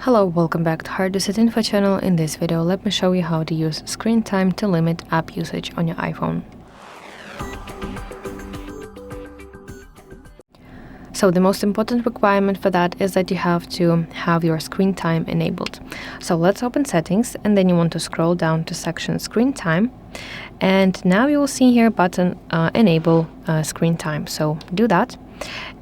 Hello, welcome back to HardReset.Info channel. In this video, let me show you how to use screen time to limit app usage on your iPhone. So the most important requirement for that is that you have to have your screen time enabled. So let's open settings, and then you want to scroll down to section screen time. And now you will see here button enable screen time. So do that.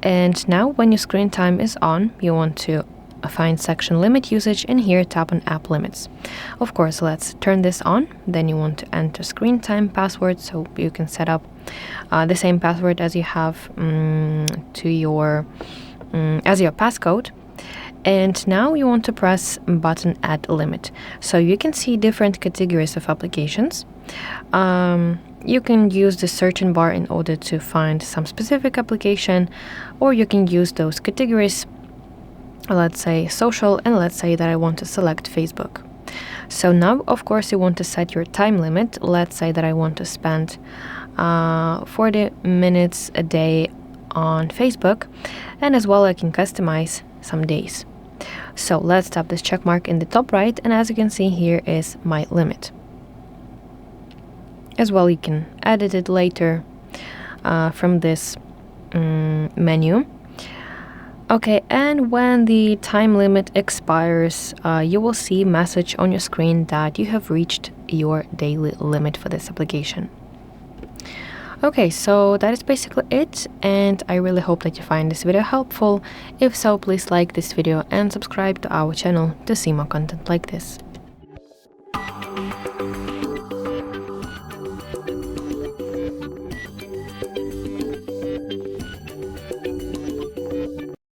And now when your screen time is on, you want to find section limit usage, and here tap on app limits. Of course, let's turn this on. Then you want to enter screen time password, so you can set up the same password as you have to your as your passcode. And now you want to press button add limit, so you can see different categories of applications. You can use the searching bar in order to find some specific application, or you can use those categories. Let's say social, and let's say that I want to select Facebook. So now, of course, you want to set your time limit. Let's say that I want to spend 40 minutes a day on Facebook, and as well I can customize some days. So let's tap this check mark in the top right, and as you can see, here is my limit. As well, you can edit it later from this menu. Okay, and when the time limit expires, you will see a message on your screen that you have reached your daily limit for this application. Okay, so that is basically it, and I really hope that you find this video helpful. If so, please like this video and subscribe to our channel to see more content like this.